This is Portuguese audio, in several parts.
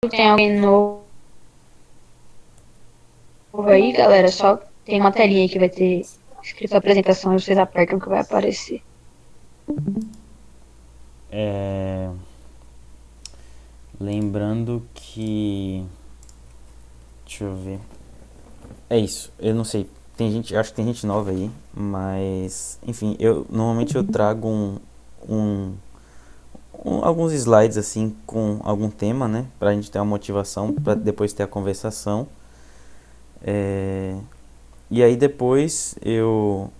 tem alguém novo aí, galera, só tem uma telinha aí que vai ter escrito apresentação e vocês apertam que vai aparecer. Lembrando que. Deixa eu ver. É isso, eu não sei. Tem gente, acho que tem gente nova aí, mas. Enfim, normalmente eu trago um, alguns slides assim com algum tema, né? Pra gente ter uma motivação, pra depois ter a conversação. E aí depois eu.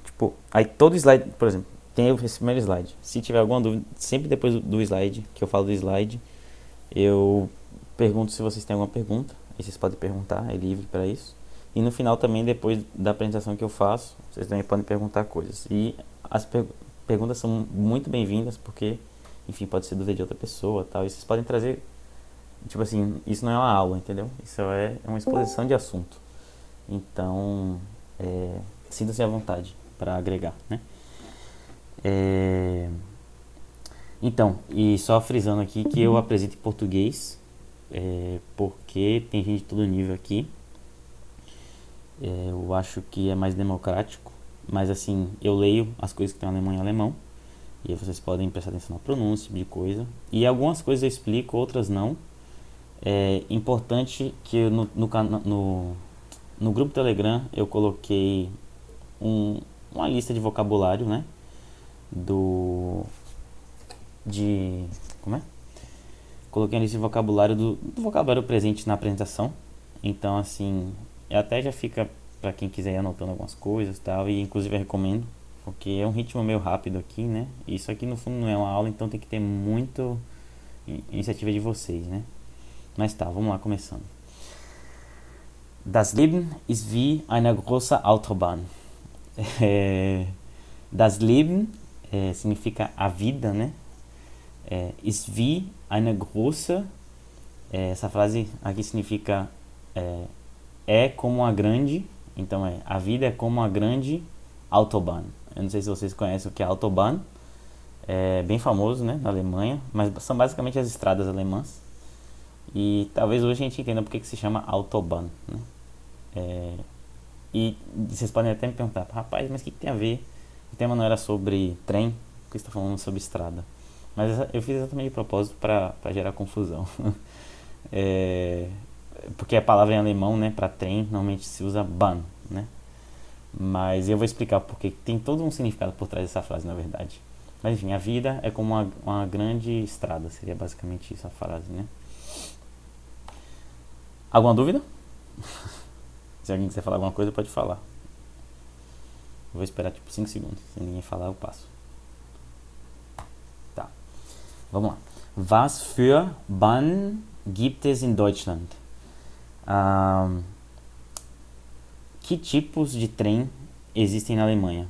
Tipo, aí todo slide, por exemplo, tem esse primeiro slide. Se tiver alguma dúvida, sempre depois do slide, que eu falo do slide, eu pergunto se vocês têm alguma pergunta. Aí vocês podem perguntar, é livre para isso. E no final também, depois da apresentação que eu faço, vocês também podem perguntar coisas. E as perguntas são muito bem-vindas, porque, enfim, pode ser dúvida de outra pessoa tal. E vocês podem trazer, tipo assim, isso não é uma aula, entendeu? Isso é uma exposição de assunto. Então, sinta-se à vontade para agregar, né? Então, e só frisando aqui que eu apresento em português, porque tem gente de todo nível aqui. Eu acho que é mais democrático, mas assim, eu leio as coisas que tem alemão em alemão, e aí vocês podem prestar atenção na pronúncia, tipo de coisa. E algumas coisas eu explico, outras não. É importante que no grupo Telegram eu coloquei uma lista de vocabulário, né? Do. De. Como é? Coloquei a lista de vocabulário do vocabulário presente na apresentação. Então, assim, até já fica para quem quiser ir anotando algumas coisas e tal. E inclusive eu recomendo, porque é um ritmo meio rápido aqui, né? E isso aqui no fundo não é uma aula, então tem que ter muito iniciativa de vocês, né? Mas tá, vamos lá, começando. Das Leben ist wie eine große Autobahn. Das Leben significa a vida, né? Ist wie eine große. Essa frase aqui significa como uma grande. Então a vida é como uma grande Autobahn. Eu não sei se vocês conhecem o que é Autobahn. É bem famoso, né, na Alemanha, mas são basicamente as estradas alemãs. E talvez hoje a gente entenda porque que se chama Autobahn, né? E vocês podem até me perguntar, rapaz, mas o que tem a ver? O tema não era sobre trem, porque você está falando sobre estrada. Mas eu fiz exatamente de propósito para gerar confusão. Porque a palavra em alemão, né, para trem, normalmente se usa Bahn, né? Mas eu vou explicar porque tem todo um significado por trás dessa frase, na verdade. Mas enfim, a vida é como uma grande estrada, seria basicamente isso a frase, né? Alguma dúvida? Se alguém quiser falar alguma coisa, pode falar. Eu vou esperar tipo 5 segundos. Se ninguém falar, eu passo. Tá. Vamos lá. Was für Bahn gibt es in Deutschland? Que tipos de trem existem na Alemanha?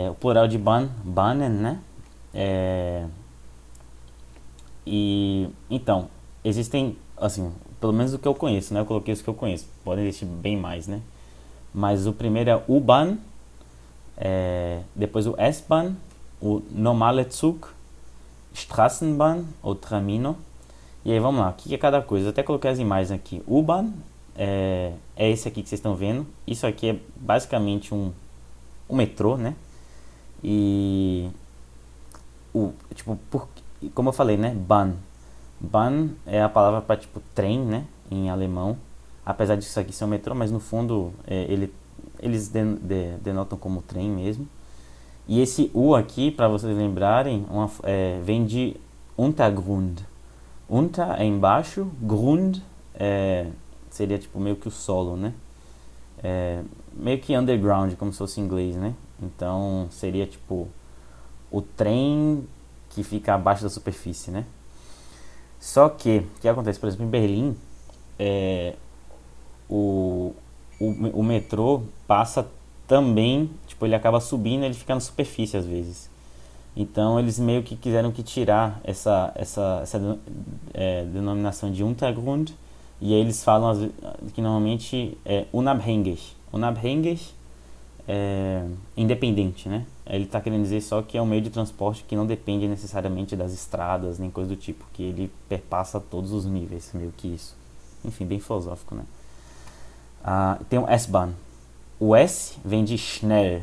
O plural de Bahn, Bahnen, né? E então, existem, assim, pelo menos o que eu conheço, né? Eu coloquei os que eu conheço. Podem existir bem mais, né? Mas o primeiro é o U-Bahn, depois o S-Bahn, o normale Zug, Straßenbahn ou Tramino. E aí vamos lá, o que é cada coisa? Eu até coloquei as imagens aqui. U-Bahn é esse aqui que vocês estão vendo. Isso aqui é basicamente um metrô, né? E tipo, como eu falei, né? Bahn. Bahn é a palavra para tipo trem, né? Em alemão. Apesar disso aqui ser um metrô, mas no fundo eles denotam como trem mesmo. E esse U aqui, para vocês lembrarem, vem de Untergrund. Unter é embaixo, Grund seria tipo meio que o solo, né? Meio que underground, como se fosse em inglês, né? Então seria tipo o trem que fica abaixo da superfície, né? Só que, o que acontece, por exemplo, em Berlim, o metrô passa também, tipo, ele acaba subindo, ele fica na superfície às vezes. Então eles meio que quiseram que tirar essa denominação de Untergrund, e aí eles falam que normalmente é Unabhängig. Unabhängig independente, né? Ele está querendo dizer só que é um meio de transporte que não depende necessariamente das estradas, nem coisa do tipo, que ele perpassa todos os níveis, meio que isso. Enfim, bem filosófico, né? Tem o S-Bahn. O S vem de schnell.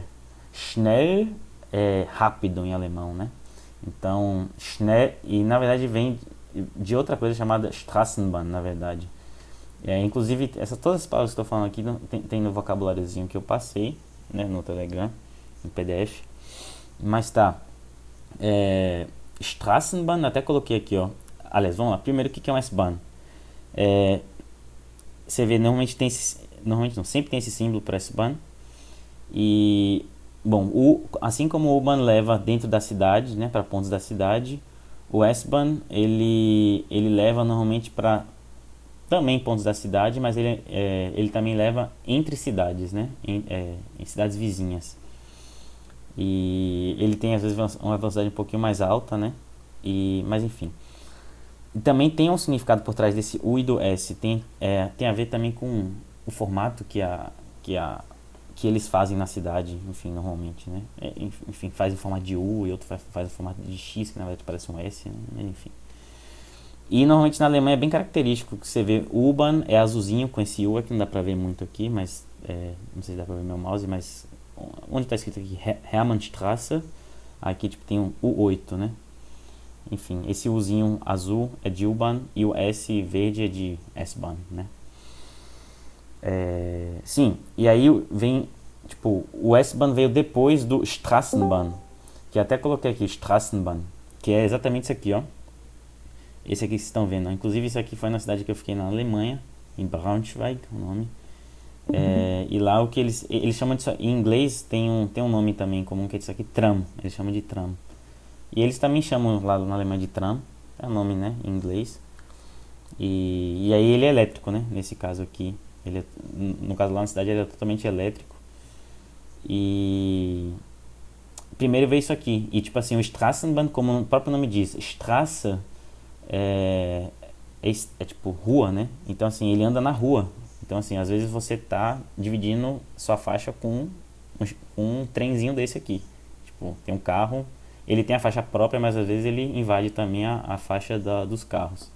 Schnell é rápido em alemão, né? Então, schnell, e na verdade vem de outra coisa chamada Straßenbahn, na verdade. Inclusive, todas as palavras que eu estou falando aqui tem no vocabuláriozinho que eu passei, né, no Telegram, no PDF. Mas tá. Straßenbahn, até coloquei aqui, ó. Aliás, vamos lá. Primeiro, o que é um S-Bahn? Você vê, normalmente não, sempre tem esse símbolo para S-Bahn. E, bom, assim como o U-Bahn leva dentro da cidade, né, para pontos da cidade, o S-Bahn, ele leva normalmente para também pontos da cidade, mas ele também leva entre cidades, né, em cidades vizinhas. E ele tem às vezes uma velocidade um pouquinho mais alta, né, mas enfim. E também tem um significado por trás desse U e do S. Tem a ver também com o formato que eles fazem na cidade, enfim, normalmente, né? Enfim, faz em formato de U e outro faz em formato de X, que na verdade parece um S, né? Mas, enfim. E normalmente na Alemanha é bem característico que você vê U-Bahn é azulzinho com esse U, que não dá pra ver muito aqui, mas não sei se dá pra ver meu mouse, mas onde tá escrito aqui Hermannstraße, aqui tipo tem um U8, né? Enfim, esse Uzinho azul é de U-Bahn e o S verde é de S-Bahn, né? Sim, e aí vem, tipo, o S-Bahn veio depois do Straßenbahn, que até coloquei aqui, Straßenbahn, que é exatamente isso aqui, ó. Esse aqui que vocês estão vendo, ó. Inclusive isso aqui foi na cidade que eu fiquei na Alemanha, em Braunschweig, o nome. E lá o que eles chamam disso, em inglês tem um nome também comum, que é isso aqui, tram, eles chamam de tram. E eles também chamam lá na Alemanha de tram, é o nome, né, em inglês. E aí ele é elétrico, né, nesse caso aqui. No caso lá na cidade ele é totalmente elétrico. E primeiro veio isso aqui. E tipo assim, o Straßenbahn, como o próprio nome diz, Straße é tipo rua, né? Então assim, ele anda na rua. Então assim, às vezes você tá dividindo sua faixa com um trenzinho desse aqui. Tipo, tem um carro, ele tem a faixa própria, mas às vezes ele invade também a faixa dos carros.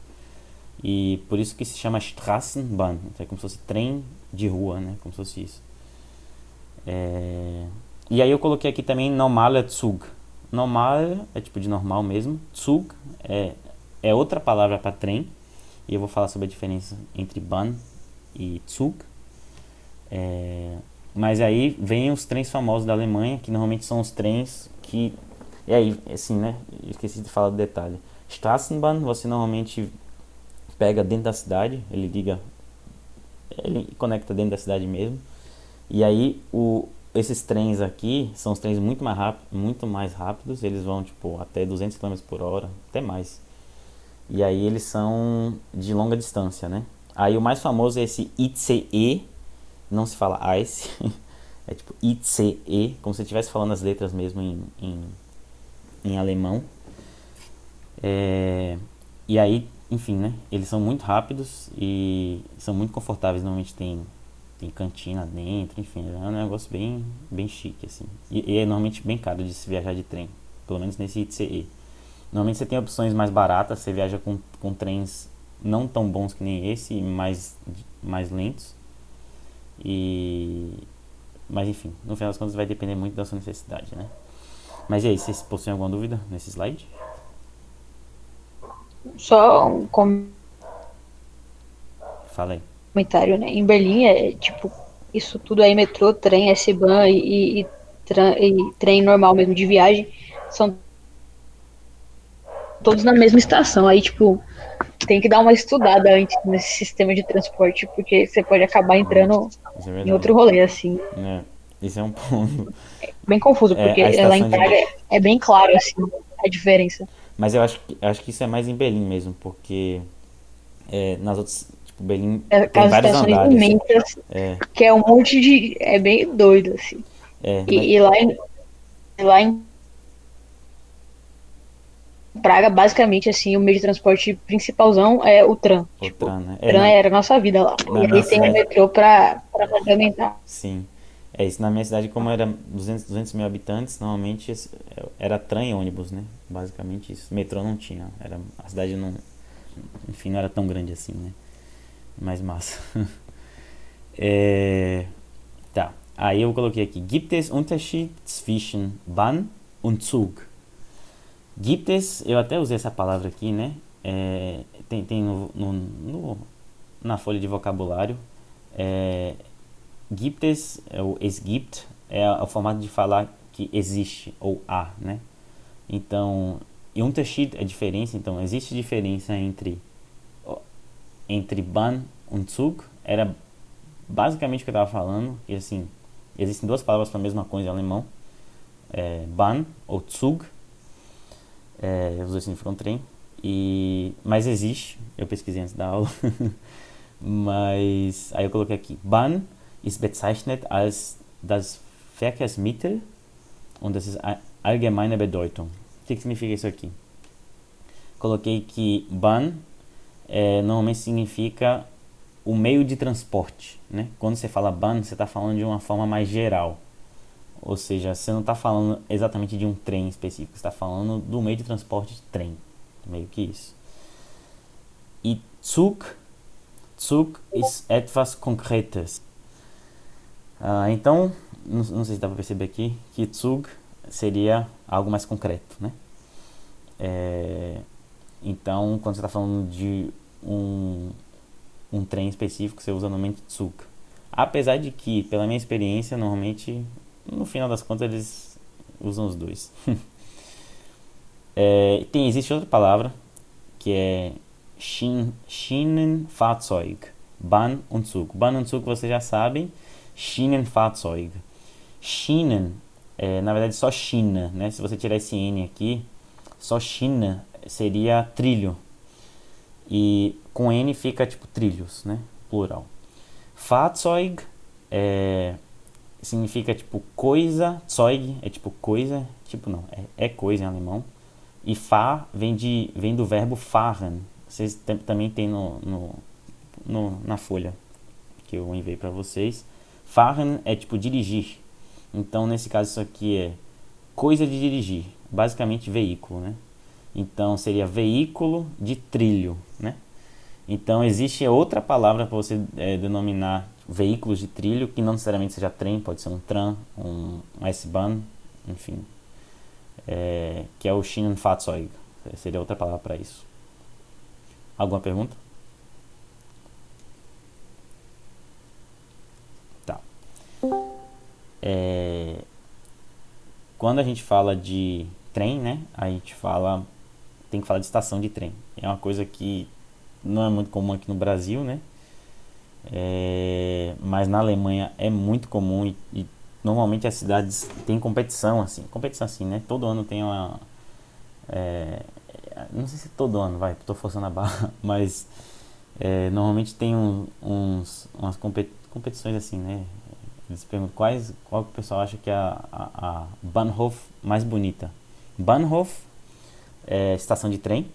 E por isso que se chama Straßenbahn, é como se fosse trem de rua, né? Como se fosse isso. E aí eu coloquei aqui também normaler Zug. Normal é tipo de normal mesmo. Zug é outra palavra para trem. E eu vou falar sobre a diferença entre Bahn e Zug. Mas aí vem os trens famosos da Alemanha, que normalmente são os trens que... E aí, assim, né? Eu esqueci de falar do detalhe. Straßenbahn, você normalmente pega dentro da cidade, ele conecta dentro da cidade mesmo. E aí esses trens aqui são os trens muito mais rápidos, eles vão tipo até 200 km por hora, até mais. E aí eles são de longa distância, né? Aí o mais famoso é esse ICE, não se fala ICE, é tipo ICE, como se estivesse falando as letras mesmo em alemão. E aí, enfim, né? Eles são muito rápidos e são muito confortáveis. Normalmente tem cantina dentro, enfim, é um negócio bem, bem chique, assim. E é normalmente bem caro de se viajar de trem, pelo menos nesse ICE. Normalmente você tem opções mais baratas, você viaja com trens não tão bons que nem esse, mais lentos. Mas enfim, no final das contas vai depender muito da sua necessidade, né? Mas e aí, vocês possuem alguma dúvida nesse slide? Só um Fala aí. comentário, né? Em Berlim é tipo isso tudo aí, metrô, trem, S-Bahn e trem normal mesmo de viagem, são todos na mesma estação. Aí, tipo, tem que dar uma estudada antes nesse sistema de transporte, porque você pode acabar entrando Isso é em verdade. outro rolê, assim. Isso é um ponto. Bem confuso, porque A lá em estação de... Praga é bem claro, assim, a diferença. Mas eu acho que isso é mais em Berlim mesmo, porque nas outras, tipo, Berlim É, tem aquelas vários estações andares. imensas, É, que é um monte de. É bem doido, assim. mas E lá em Praga, basicamente, assim, o meio de transporte principalzão é o tram. Tipo, outra, o né? tram era a nossa vida lá. Na E minha aí tem o cidade, metrô pra complementar. sim. É isso, na minha cidade, como era 200 mil habitantes, normalmente era trem e ônibus, né? Basicamente isso. Metrô não tinha. A cidade não, enfim, não era tão grande assim, né? Mais massa. É, tá. Aí eu coloquei aqui. Gibt es Unterschied zwischen Bahn und Zug? Gibt es, eu até usei essa palavra aqui, né? Tem na folha de vocabulário. É, gibt es, ou es gibt, é o formato de falar que existe, ou há, né? Então, Unterschied é diferença, então existe diferença entre Bahn und Zug, era basicamente o que eu estava falando, que assim, existem duas palavras para a mesma coisa em alemão, Bahn ou Zug, os dois significam trem, mas existe, eu pesquisei antes da aula, mas aí eu coloquei aqui, Bahn ist bezeichnet als das Verkehrsmittel und das ist allgemeine Bedeutung. O que significa isso aqui? Coloquei que Bahn normalmente significa o meio de transporte, né? Quando você fala Bahn, você está falando de uma forma mais geral. Ou seja, você não está falando exatamente de um trem específico, você está falando do meio de transporte de trem. Meio que isso. E Zug ist etwas Konkretes. Então, não sei se dá para perceber aqui, que Zug seria algo mais concreto, né? Então, quando você está falando de um trem específico, você usa normalmente Zug. Apesar de que, pela minha experiência, normalmente, no final das contas, eles usam os dois. Existe outra palavra, que é Schienenfahrzeug. Bahn und Zug. Bahn und Zug vocês já sabem. Schienenfahrzeug. Schienen na verdade só China, né? Se você tirar esse N aqui, só China seria trilho. E com N fica tipo trilhos, né? Plural. Fahrzeug significa tipo coisa. Zeug é tipo coisa. Tipo não, é coisa em alemão. E Fahr vem do verbo fahren. Vocês também tem na folha que eu enviei para vocês. Fahren é tipo dirigir. Então, nesse caso, isso aqui é coisa de dirigir. Basicamente, veículo, né? Então, seria veículo de trilho, né? Então, existe outra palavra para você denominar veículos de trilho, que não necessariamente seja trem, pode ser um tram, um S-Bahn, enfim. Que é o Schienenfahrzeug. Seria outra palavra para isso. Alguma pergunta? Tá. Quando a gente fala de trem, né? A gente tem que falar de estação de trem. É uma coisa que não é muito comum aqui no Brasil, né? Mas na Alemanha é muito comum e normalmente as cidades têm competição assim, né? Todo ano tem uma... não sei se todo ano, tô forçando a barra, mas normalmente tem umas competições assim, né? Eles perguntam qual que o pessoal acha que é a Bahnhof mais bonita. Bahnhof é estação de trem.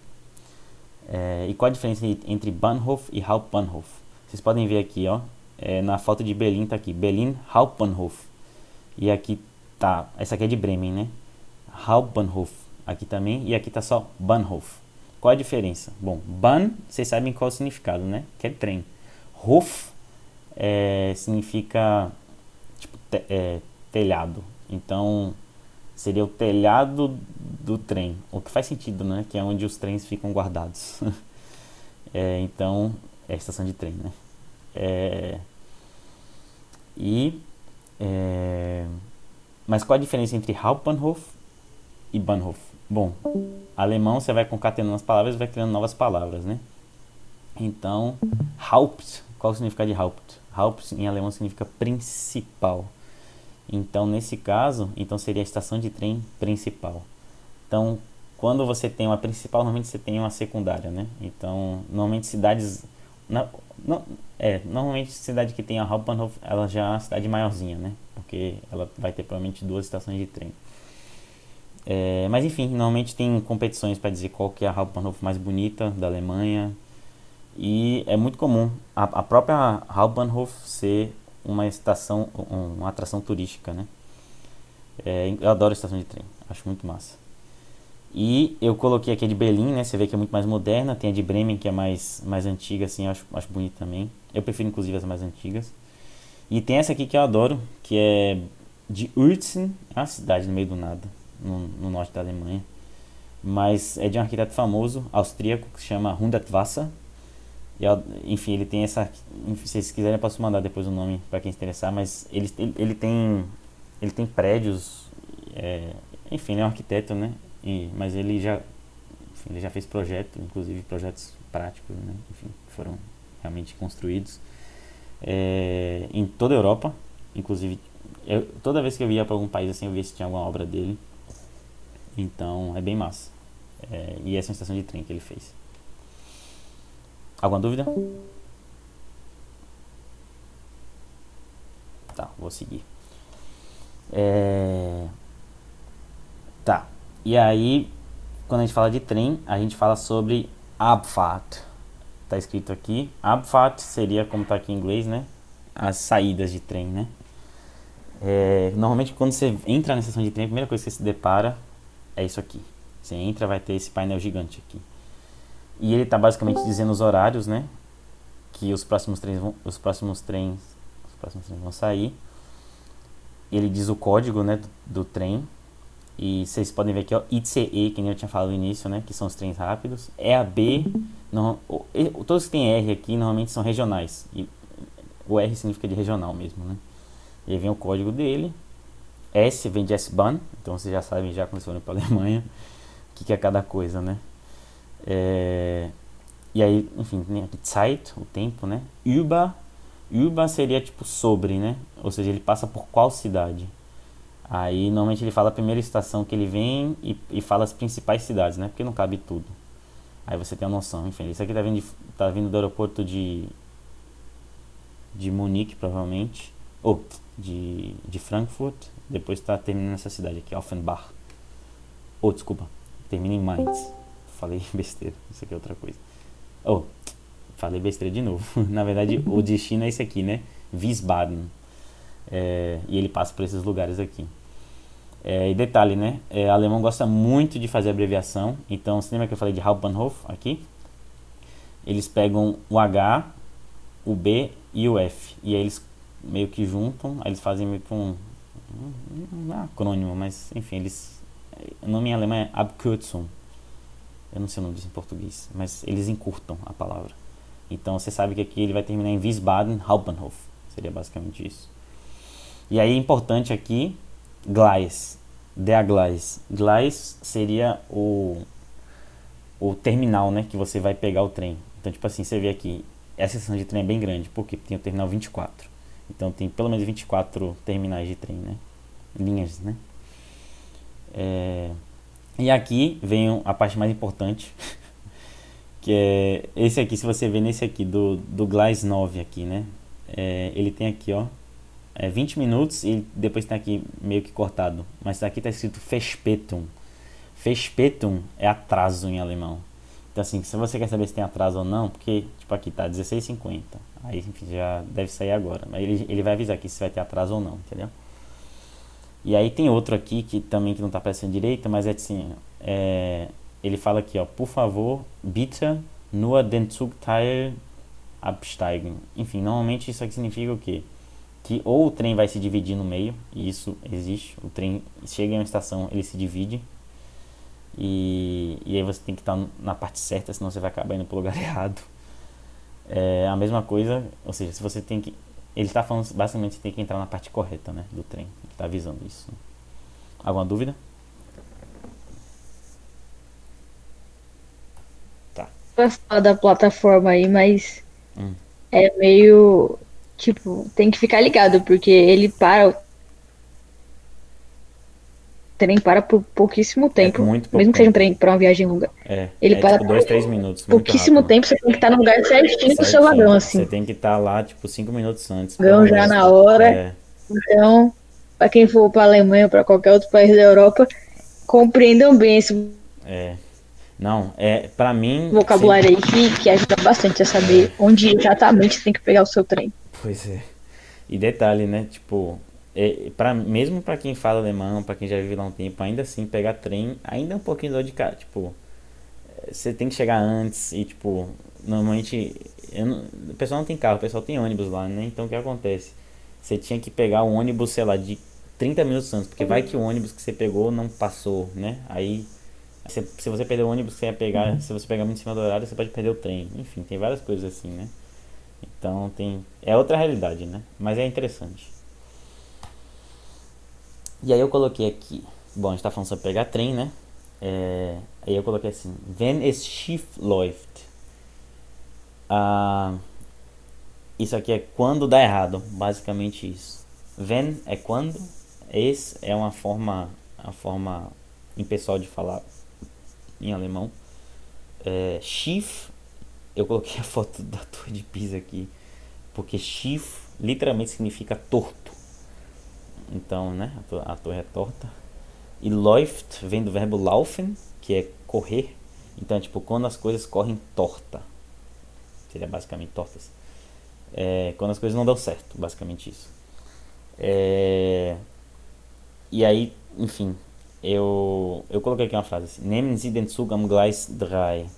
E qual a diferença entre Bahnhof e Hauptbahnhof? Vocês podem ver aqui, ó, na foto de Berlim tá aqui, Berlin Hauptbahnhof. E aqui tá, essa aqui é de Bremen, né? Hauptbahnhof, aqui também, e aqui tá só Bahnhof. Qual a diferença? Bom, Bahn, vocês sabem qual é o significado, né? Que é trem. Hof significa tipo, telhado. Então, seria o telhado do trem. O que faz sentido, né? Que é onde os trens ficam guardados. Então, é a estação de trem, né? Mas qual a diferença entre Hauptbahnhof e Bahnhof? Bom, alemão você vai concatenando as palavras e vai criando novas palavras, né? Então, Haupt, qual o significado de Haupt? Haupt em alemão significa principal. Então, nesse caso, seria a estação de trem principal. Então, quando você tem uma principal, normalmente você tem uma secundária, né? Então, normalmente cidades... normalmente cidade que tem a Hauptbahnhof, ela já é uma cidade maiorzinha, né? Porque ela vai ter provavelmente 2 estações de trem. Mas enfim, normalmente tem competições para dizer qual que é a Hauptbahnhof mais bonita da Alemanha. E é muito comum a própria Hauptbahnhof ser uma estação, uma atração turística, né? Eu adoro a estação de trem, acho muito massa. E eu coloquei aqui a de Berlim, né? Você vê que é muito mais moderna. Tem a de Bremen, que é mais antiga, assim, acho bonito também. Eu prefiro, inclusive, as mais antigas. E tem essa aqui que eu adoro, que é de Uelzen, é uma cidade no meio do nada, no norte da Alemanha. Mas é de um arquiteto famoso, austríaco, que se chama Hundertwasser. E, enfim, ele tem essa... Se vocês quiserem, eu posso mandar depois o nome para quem se interessar. Mas ele tem prédios... enfim, ele é um arquiteto, né? Mas ele já fez projetos, inclusive projetos práticos, né? Enfim, que foram realmente construídos em toda a Europa. Inclusive, toda vez que eu ia para algum país assim, eu via se tinha alguma obra dele. Então, é bem massa. E essa é uma estação de trem que ele fez. Alguma dúvida? Tá, vou seguir. Tá. E aí, quando a gente fala de trem, a gente fala sobre Abfahrt. Tá escrito aqui. Abfahrt seria, como tá aqui em inglês, né? As saídas de trem, né? Normalmente, quando você entra na estação de trem, a primeira coisa que você se depara é isso aqui. Você entra, vai ter esse painel gigante aqui. E ele tá basicamente dizendo os horários, né? Que os próximos trens vão sair. Ele diz o código, né, do trem. E vocês podem ver aqui, ó, ICE, que nem eu tinha falado no início, né, que são os trens rápidos. EAB, todos que tem R aqui normalmente são regionais. E o R significa de regional mesmo, né. E aí vem o código dele. S vem de S-Bahn, então vocês já sabem, já quando vocês forem para a Alemanha, o que é cada coisa, né. E aí, enfim, tem aqui Zeit, o tempo, né. Über seria tipo sobre, né, ou seja, ele passa por qual cidade. Aí normalmente ele fala a primeira estação que ele vem e fala as principais cidades, né? Porque não cabe tudo. Aí você tem a noção. Enfim, isso aqui tá vindo do aeroporto de Munique, provavelmente. Ou de Frankfurt. Depois tá terminando nessa cidade aqui, Offenbach. Desculpa. Termina em Mainz. Falei besteira. Isso aqui é outra coisa. Falei besteira de novo. Na verdade, o destino é esse aqui, né? Wiesbaden. E ele passa por esses lugares aqui. E detalhe, né? O alemão gosta muito de fazer abreviação. Então, você lembra que eu falei de Hauptbahnhof aqui? Eles pegam o H, o B e o F. E aí eles meio que juntam. Aí eles fazem meio que um acrônimo, mas enfim, o nome em alemão é Abkürzung. Eu não sei o nome disso em português, mas eles encurtam a palavra. Então você sabe que aqui ele vai terminar em Wiesbaden Hauptbahnhof. Seria basicamente isso. E aí, importante aqui, Gleis, der Gleis. Gleis seria o terminal, né, que você vai pegar o trem. Então, tipo assim, você vê aqui, essa estação de trem é bem grande, porque tem o terminal 24. Então, tem pelo menos 24 terminais de trem, né, linhas, né. E aqui vem a parte mais importante, que é esse aqui, se você ver nesse aqui, do Gleis 9 aqui, né, ele tem aqui, ó, 20 minutos e depois tem aqui meio que cortado. Mas aqui tá escrito Verspätung. Verspätung é atraso em alemão. Então assim, se você quer saber se tem atraso ou não, porque tipo aqui tá 16h50. Aí enfim, já deve sair agora. Mas ele vai avisar aqui se vai ter atraso ou não, entendeu? E aí tem outro aqui que também que não tá aparecendo direito, mas é assim, ele fala aqui, ó, por favor, bitte nur den Zugteil absteigen. Enfim, normalmente isso aqui significa o quê? Que ou o trem vai se dividir no meio, e isso existe, o trem chega em uma estação, ele se divide, e aí você tem que estar na parte certa, senão você vai acabar indo para o lugar errado. A mesma coisa, ou seja, se você tem que... Ele está falando, basicamente, você tem que entrar na parte correta, né, do trem, ele está avisando isso. Alguma dúvida? Tá. Vai falar da plataforma aí, mas é meio, tipo, tem que ficar ligado, porque o trem para por pouquíssimo Por tempo, muito pouco mesmo que seja um tempo. trem para uma viagem longa. Ele para Tipo por 2, 3 minutos, muito pouquíssimo rápido. tempo, você tem que estar no lugar certinho do seu Certinho. vagão, Você assim. tem que estar lá, tipo, 5 minutos antes, pelo Vagão já menos. na hora. Então, para quem for para a Alemanha ou para qualquer outro país da Europa, compreendam bem esse Não, pra mim... vocabulário aí que ajuda bastante a saber onde exatamente você tem que pegar o seu trem. Pois é. E detalhe, né? Tipo, mesmo pra quem fala alemão, pra quem já vive lá um tempo, ainda assim, pegar trem ainda é um pouquinho dor de cara. Tipo, você tem que chegar antes e, tipo, normalmente. O pessoal não tem carro, o pessoal tem ônibus lá, né? Então o que acontece? Você tinha que pegar o ônibus, sei lá, de 30 minutos antes, porque vai que o ônibus que você pegou não passou, né? Aí, se você perder o ônibus que você ia pegar, se você pegar muito em cima do horário, você pode perder o trem. Enfim, tem várias coisas assim, né? Então tem. É outra realidade, né? Mas é interessante. E aí eu coloquei aqui. Bom, a gente tá falando sobre pegar trem, né? Aí eu coloquei assim: Wenn es schief läuft. Ah, isso aqui é quando dá errado, basicamente isso. Wenn é quando, es é uma forma impessoal de falar em alemão. Schief, eu coloquei a foto da Torre de Pisa aqui, porque schief literalmente significa torto. Então, né, a torre é torta. E läuft vem do verbo laufen, que é correr. Então, é tipo, quando as coisas correm torta. Seria basicamente tortas. Quando as coisas não dão certo, basicamente isso. É, e aí, enfim, eu coloquei aqui uma frase assim: Nehmen Sie den Zug am Gleis 3.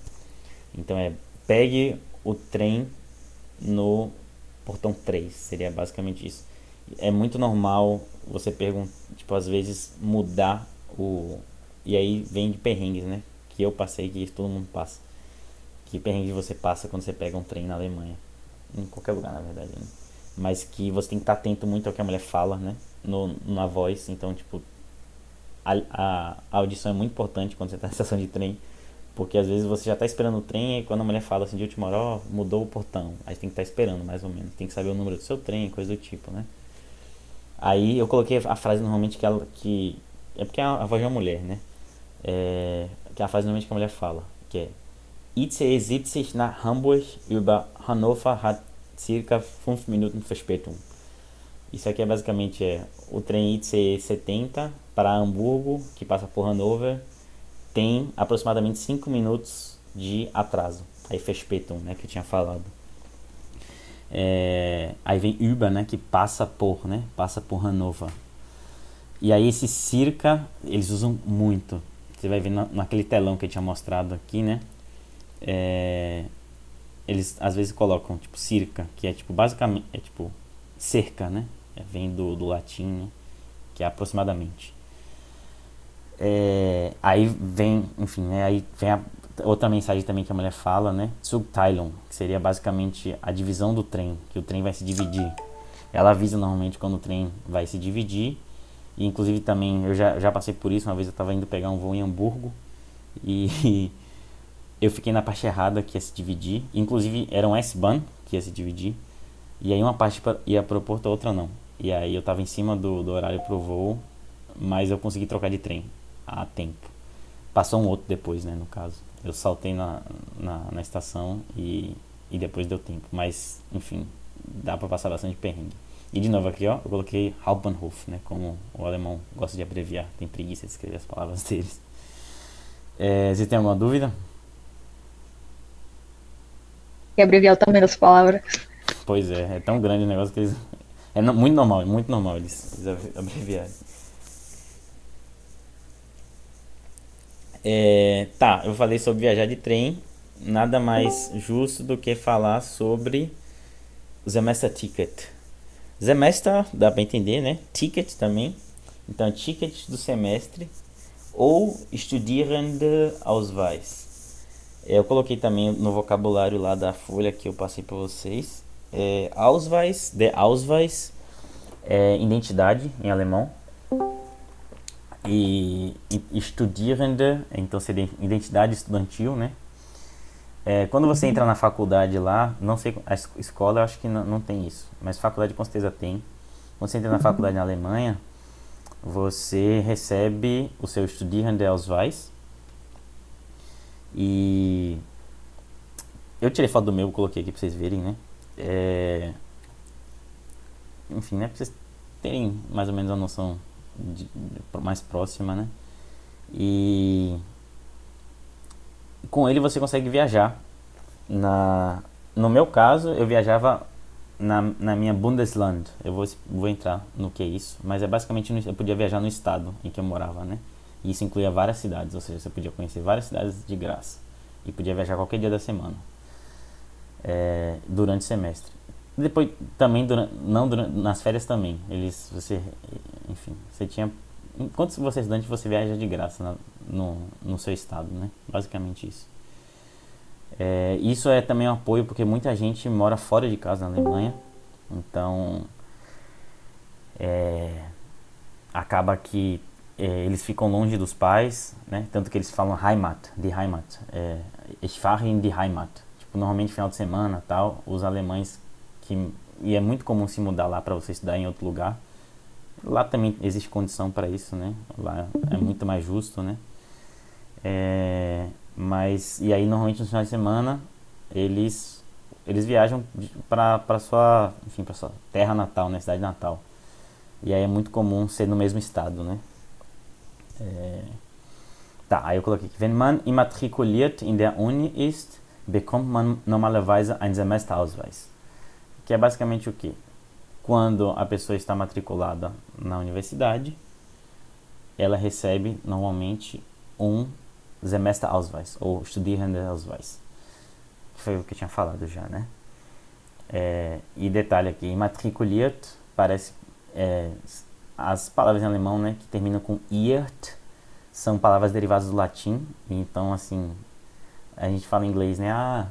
Então pegue o trem no portão 3. Seria basicamente isso. É muito normal você perguntar, tipo, às vezes mudar o. E aí vem de perrengues, né? Que eu passei, que todo mundo passa. Que perrengue você passa quando você pega um trem na Alemanha. Em qualquer lugar, na verdade, né? Mas que você tem que estar atento muito ao que a mulher fala, né? Na voz. Então, tipo, a audição é muito importante quando você está na estação de trem. Porque às vezes você já está esperando o trem e quando a mulher fala assim de última hora, ó, mudou o portão. Aí você tem que estar esperando, mais ou menos. Tem que saber o número do seu trem, coisa do tipo, né? Aí eu coloquei a frase normalmente que é porque a voz de uma mulher, né? Que é a frase normalmente que a mulher fala, que é ICE 70 nach Hamburg über Hannover hat circa 5 Minuten Verspätung. Isso aqui é basicamente o trem ICE 70 para Hamburgo, que passa por Hannover, tem aproximadamente 5 minutos de atraso. Aí Verspätung, né, que eu tinha falado. Aí vem über, né, que passa por, né, passa por Hannover. E aí esse circa, eles usam muito. Você vai ver naquele telão que eu tinha mostrado aqui, né? Eles às vezes colocam tipo circa, que é tipo basicamente é tipo cerca, né? Vem do latim, né? Que é aproximadamente. Aí vem, enfim, né? Aí vem outra mensagem também que a mulher fala, né? Zugteilung, que seria basicamente a divisão do trem, que o trem vai se dividir. Ela avisa normalmente quando o trem vai se dividir. E inclusive também eu já passei por isso. Uma vez eu estava indo pegar um voo em Hamburgo e eu fiquei na parte errada que ia se dividir. Inclusive era um S-Bahn que ia se dividir. E aí uma parte ia pro porto, a outra não. E aí eu tava em cima do horário pro voo, mas eu consegui trocar de trem a tempo. Passou um outro depois, né, no caso. Eu saltei na estação e depois deu tempo. Mas, enfim, dá pra passar bastante perrengue. E de novo aqui, ó, eu coloquei Hauptbahnhof, né, como o alemão gosta de abreviar. Tem preguiça de escrever as palavras deles. Você tem alguma dúvida? E abreviar também das palavras. Pois é tão grande o negócio que eles. É muito normal eles abreviarem. Tá, eu falei sobre viajar de trem. Nada mais justo do que falar sobre o Semester Ticket. Semester, dá pra entender, né? Ticket também. Então, ticket do semestre ou Studierende Ausweis. Eu coloquei também no vocabulário lá da folha que eu passei para vocês. Ausweis, der Ausweis, identidade em alemão. E Studierende, então seria identidade estudantil, né? Quando você entra na faculdade lá, não sei, a escola eu acho que não tem isso, mas faculdade com certeza tem. Quando você entra na faculdade na Alemanha, você recebe o seu Studierendeausweis. E eu tirei foto do meu, coloquei aqui pra vocês verem, né? Enfim, né? Pra vocês terem mais ou menos a noção mais próxima, né? E com ele você consegue viajar. No meu caso, eu viajava na minha Bundesland. Eu vou entrar no que é isso, mas é basicamente eu podia viajar no estado em que eu morava, né? E isso incluía várias cidades, ou seja, você podia conhecer várias cidades de graça e podia viajar qualquer dia da semana, durante o semestre. Depois também não durante, nas férias também. Enfim, você tinha, enquanto você é estudante, você viaja de graça no seu estado, né? Basicamente isso. Isso é também um apoio porque muita gente mora fora de casa na Alemanha, então acaba que eles ficam longe dos pais, né? Tanto que eles falam Heimat, die Heimat, ich fahre in die Heimat. Tipo, normalmente final de semana, tal, os alemães e é muito comum se mudar lá para você estudar em outro lugar. Lá também existe condição para isso, né? Lá é muito mais justo, né? E aí normalmente no final de semana eles viajam para sua, enfim, para sua terra natal, né, cidade natal. E aí é muito comum ser no mesmo estado, né? Tá, aí eu coloquei aqui. Wenn man immatrikuliert in der Uni ist, bekommt man normalerweise ein Semesterausweis. Que é basicamente o quê? Quando a pessoa está matriculada na universidade, ela recebe normalmente um Semesterausweis ou Studierendenausweis. Foi o que eu tinha falado já, né? E detalhe aqui, immatrikuliert parece as palavras em alemão, né, que terminam com iert, são palavras derivadas do latim. Então, assim, a gente fala em inglês, né?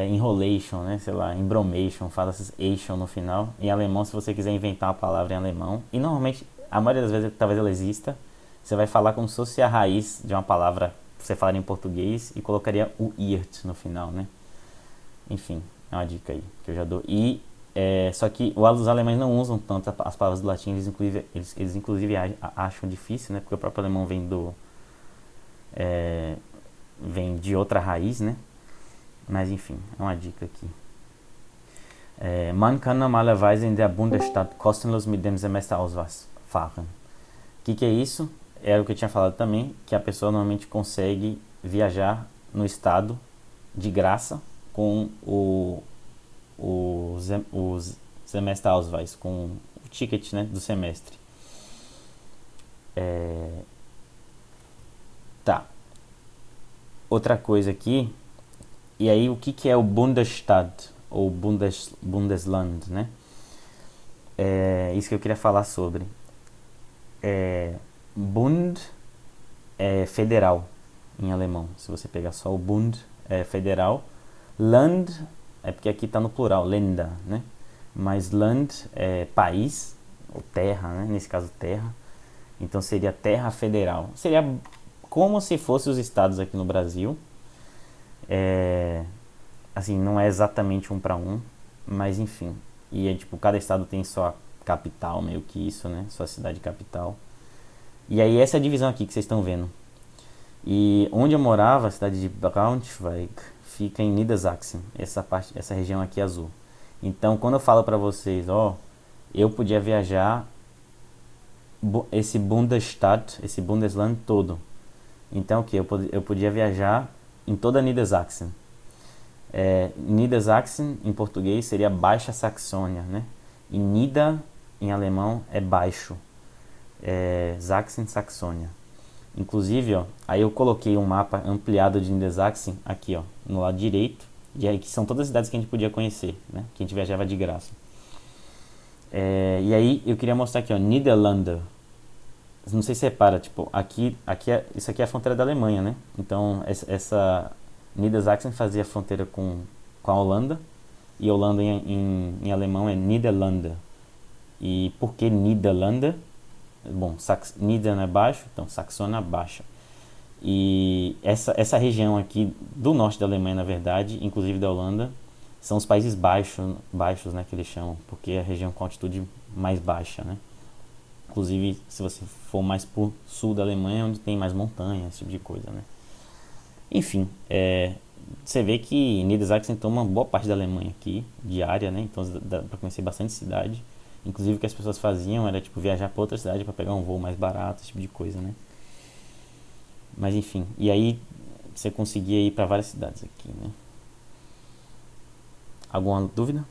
Enrolation, né? Sei lá, embromation, fala ation no final. Em alemão, se você quiser inventar uma palavra em alemão, e normalmente, a maioria das vezes, talvez ela exista, você vai falar como se fosse a raiz de uma palavra que você falaria em português e colocaria o iert no final, né? Enfim, é uma dica aí que eu já dou. Só que os alemães não usam tanto as palavras do latim, eles inclusive acham difícil, né? Porque o próprio alemão vem de outra raiz, né? Mas enfim, é uma dica aqui. Man kann normalerweise in der Bundesstadt kostenlos mit dem Semesterausweis fahren. O que é isso? Era o que eu tinha falado também, que a pessoa normalmente consegue viajar no estado de graça com o Semesterausweis, com o ticket, né, do semestre. Tá. Outra coisa aqui, e aí o que é o Bundesstadt ou Bundesland, né? Isso que eu queria falar sobre. Bund é federal em alemão. Se você pegar só o Bund é federal. Land é porque aqui está no plural, Länder, né? Mas Land é país, ou terra, né? Nesse caso terra. Então seria terra federal. Seria como se fosse os estados aqui no Brasil. Assim, não é exatamente um para um, mas enfim. E tipo, cada estado tem sua capital, meio que isso, né? Sua cidade capital. E aí essa é a divisão aqui que vocês estão vendo. E onde eu morava, a cidade de Braunschweig, fica em Niedersachsen, essa região aqui azul. Então, quando eu falo para vocês, eu podia viajar esse Bundesstadt, esse Bundesland todo. Então, o que? Eu podia viajar em toda Niedersachsen. Niedersachsen, em português, seria Baixa Saxônia, né? E Nieder, em alemão, é baixo. Sachsen, Saxônia. Inclusive, aí eu coloquei um mapa ampliado de Niedersachsen aqui, no lado direito, e aí que são todas as cidades que a gente podia conhecer, né? Que a gente viajava de graça. E aí eu queria mostrar aqui, Niederlande. Não sei se você repara, tipo, isso aqui é a fronteira da Alemanha, né? Então, essa Niedersachsen fazia fronteira com a Holanda, e Holanda em alemão é Niederlande. E por que Niederlande? Bom, Nieder é baixo, então Saxônia baixa. E essa região aqui do norte da Alemanha, na verdade, inclusive da Holanda, são os países baixos, né, que eles chamam, porque é a região com altitude mais baixa, né? Inclusive, se você for mais pro sul da Alemanha, onde tem mais montanha, esse tipo de coisa, né? Enfim, você vê que Niedersachsen toma uma boa parte da Alemanha aqui, de área, né? Então dá pra conhecer bastante cidade. Inclusive o que as pessoas faziam era tipo viajar para outra cidade para pegar um voo mais barato, esse tipo de coisa, né? Mas enfim, e aí você conseguia ir para várias cidades aqui, né? Alguma dúvida?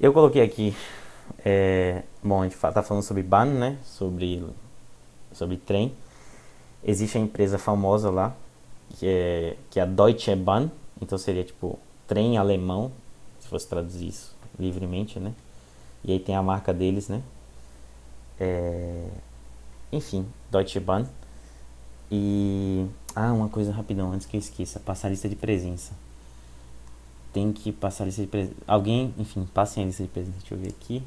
Eu coloquei aqui, bom, a gente tá falando sobre Bahn, né? Sobre trem. Existe a empresa famosa lá, que é a Deutsche Bahn, então seria tipo trem alemão, se fosse traduzir isso livremente, né? E aí tem a marca deles, né? Enfim, Deutsche Bahn. E. Ah, uma coisa rapidão, antes que eu esqueça: passar a lista de presença. Tem que passar a lista de presença. Alguém, enfim, passem a lista de presença. Deixa eu ver aqui.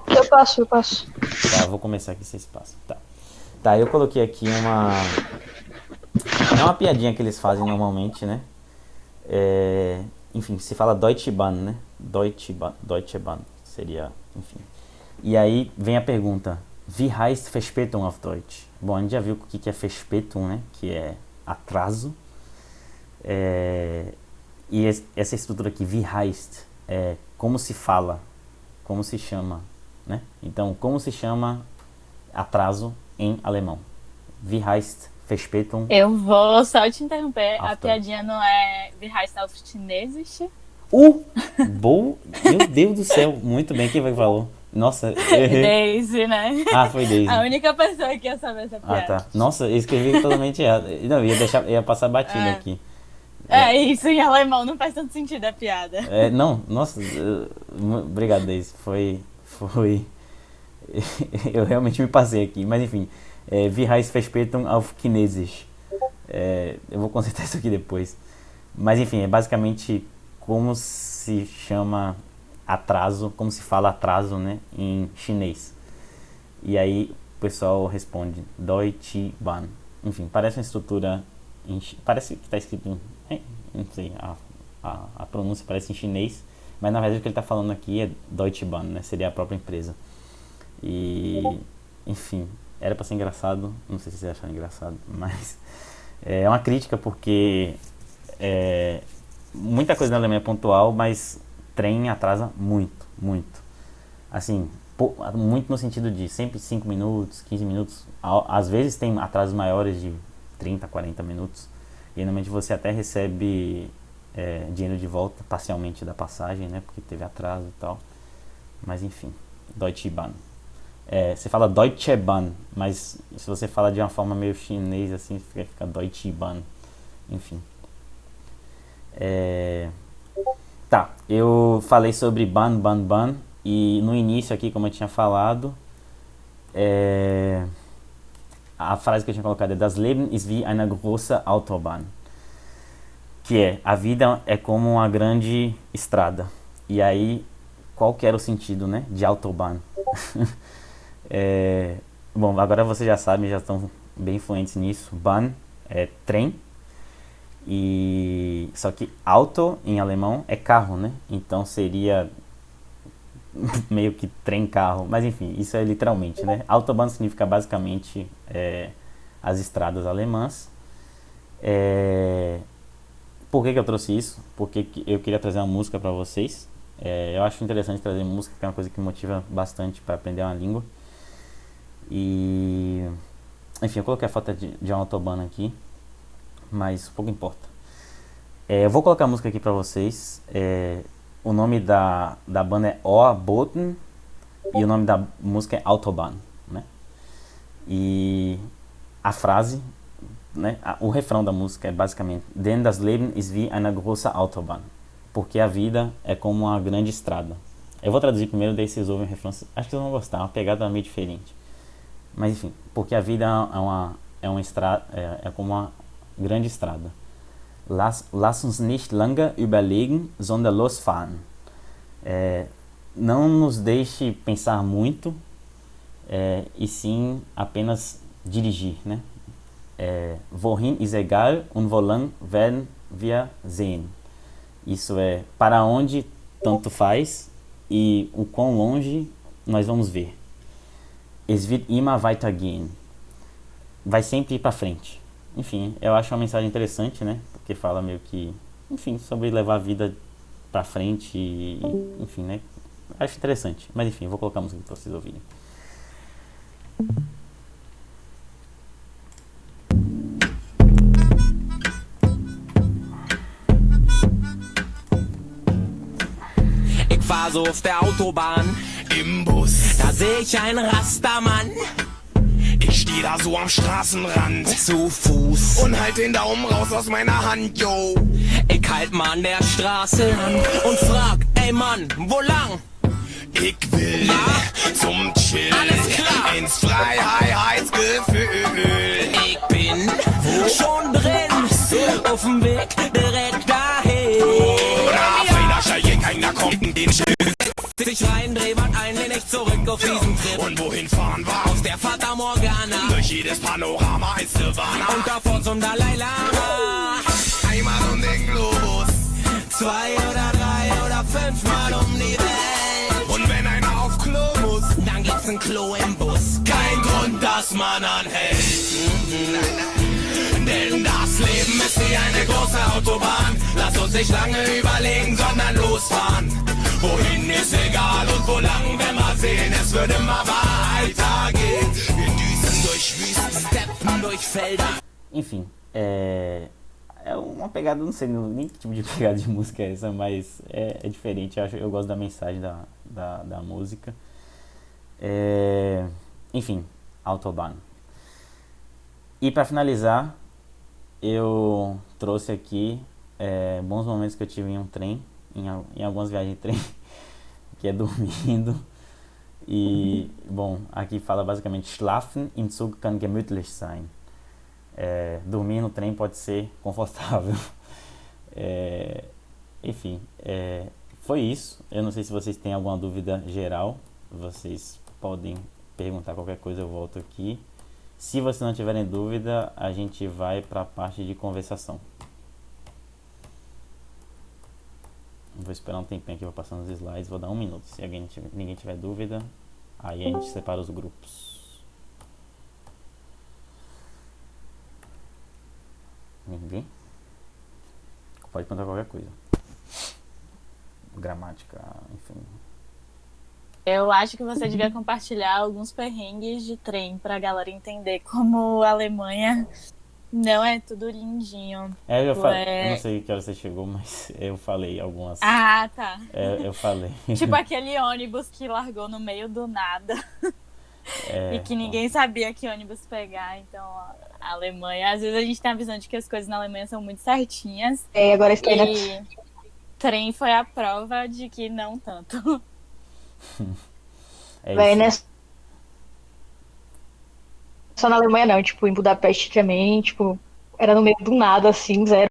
Eu passo. Tá, vou começar aqui, vocês passam. Tá, eu coloquei aqui uma. É uma piadinha que eles fazem normalmente, né? Enfim, se fala Deutsche Bahn, né? Deutsche Bahn seria, enfim. E aí vem a pergunta: Wie heißt Verspätung auf Deutsch? Bom, a gente já viu o que é Verspätung, né? Que é atraso. E essa estrutura aqui, Wie heißt, é como se fala, como se chama, né? Então, como se chama atraso em alemão? Wie heißt Verspätung Eu vou só te interromper. A auf Deutsch? piadinha não é Wie heißt auf Chinesisch? Meu Deus do céu, muito bem, quem foi que falou? Nossa, eu errei. Daisy, né? Ah, foi Daisy. A única pessoa que ia saber essa piada. Ah, tá. Nossa, eu escrevi totalmente errado. Não, ia passar batido aqui. É isso, em alemão não faz tanto sentido a piada. Não, nossa, obrigado, Daisy. Foi. Eu realmente me passei aqui, mas enfim. Wie heißt Verspätung auf Chinesisch? Eu vou consertar isso aqui depois. Mas enfim, é basicamente como se chama atraso, como se fala atraso, né, em chinês. E aí o pessoal responde Deutsche Bahn. Enfim, parece uma estrutura, parece que está escrito, não sei, a pronúncia parece em chinês, mas na verdade o que ele está falando aqui é Deutsche Bahn, né, seria a própria empresa. E, enfim, era para ser engraçado, não sei se vocês acharam engraçado, mas é uma crítica porque muita coisa na Alemanha é pontual, mas trem atrasa muito, muito. Assim, muito no sentido de sempre 5 minutos, 15 minutos. Às vezes tem atrasos maiores de 30, 40 minutos. E normalmente você até recebe dinheiro de volta, parcialmente da passagem, né? Porque teve atraso e tal. Mas enfim, Deutsche Bahn. Você fala Deutsche Bahn, mas se você fala de uma forma meio chinês assim, fica Deutsche Bahn. Enfim. Tá, eu falei sobre Bahn, Bahn, Bahn. E no início aqui, como eu tinha falado, a frase que eu tinha colocado é Das Leben ist wie eine große Autobahn. Que é, a vida é como uma grande estrada. E aí, qual que era o sentido, né, de Autobahn? Bom, agora vocês já sabem, já estão bem fluentes nisso. Bahn é trem. E só que Auto em alemão é carro, né? Então seria meio que trem-carro, mas enfim, isso é literalmente, né? Autobahn significa basicamente as estradas alemãs. Por que eu trouxe isso? Porque eu queria trazer uma música para vocês. Eu acho interessante trazer música, que é uma coisa que motiva bastante para aprender uma língua. E enfim, eu coloquei a foto de uma autobahn aqui, mas pouco importa. Eu vou colocar a música aqui pra vocês. O nome da banda é Ohrboten e o nome da música é Autobahn, né? E a frase, né, o refrão da música é basicamente Denn das Leben ist wie eine große Autobahn. Porque a vida é como uma grande estrada. Eu vou traduzir primeiro, daí vocês ouvem o refrão. Acho que vocês vão gostar, uma pegada meio diferente. Mas enfim, porque a vida é uma estrada, é como uma grande estrada. Lass uns nicht lange überlegen, sondern losfahren. Não nos deixe pensar muito, e sim apenas dirigir, né? Wohin ist egal und wo lang werden wir sehen. Isso é, para onde tanto faz e o quão longe nós vamos ver. Es wird immer weitergehen. Vai sempre ir para frente. Enfim, eu acho uma mensagem interessante, né? Porque fala meio que, enfim, sobre levar a vida pra frente e enfim, né? Acho interessante. Mas enfim, eu vou colocar a música pra vocês ouvirem. da so auf der Autobahn. Im Bus, Da seh ich einen Rastermann ich steh da so am Straßenrand zu Fuß. und halt den Daumen raus aus meiner Hand, yo. Ich halt mal an der Straße an und frag, ey Mann, wo lang? Ich will zum Chillen Alles klar. ins Freiheitsgefühl. Ich bin schon drin, auf dem Weg direkt dahin. Na, feiner Scheich, keiner kommt in den Schild. Ich rein, dreh was ein, lehn ich zurück auf diesen Trip. Und wohin fahren wir? Aus der Fata Morgana Durch jedes Panorama ins Nirvana. und davor zum Dalai Lama. Einmal um den Globus. 2 oder 3 oder 5 Mal um die Welt. Und wenn einer auf Klo muss, Dann gibt's ein Klo im Bus. kein Grund, dass man anhält. Denn das Leben ist wie eine große Autobahn. Lass uns nicht lange überlegen, sondern losfahren. Wohin ist egal und wo lang, wenn wir sehen, es wird immer weitergehen. Wir düsen durch Wüsten. Steppen durch Felder. Enfim, é uma pegada, não sei nem que tipo de pegada de música é essa, mas é diferente. Eu gosto da mensagem da música. Enfim, Autobahn. E para finalizar, eu trouxe aqui bons momentos que eu tive em um trem, em algumas viagens de trem, que é dormindo. E, bom, aqui fala basicamente: Schlafen im Zug kann gemütlich sein. Dormir no trem pode ser confortável. Enfim, foi isso. Eu não sei se vocês têm alguma dúvida geral. Vocês podem perguntar qualquer coisa, eu volto aqui. Se vocês não tiverem dúvida, a gente vai para a parte de conversação. Vou esperar um tempinho aqui para passar nos slides. Vou dar 1 minuto. Se ninguém tiver dúvida, aí a gente separa os grupos. Ninguém? Pode perguntar qualquer coisa. Gramática, enfim. Eu acho que você devia compartilhar alguns perrengues de trem pra galera entender como a Alemanha não é tudo lindinho. Eu não sei que hora você chegou, mas eu falei algumas. Ah, tá. Eu falei. Tipo aquele ônibus que largou no meio do nada e que ninguém sabia que ônibus pegar. Então, a Alemanha, às vezes a gente tem a visão de que as coisas na Alemanha são muito certinhas. Agora está indo. E trem foi a prova de que não tanto. Véi, Isso. né? Só na Alemanha não, tipo, em Budapeste também, tipo, era no meio do nada, assim, zero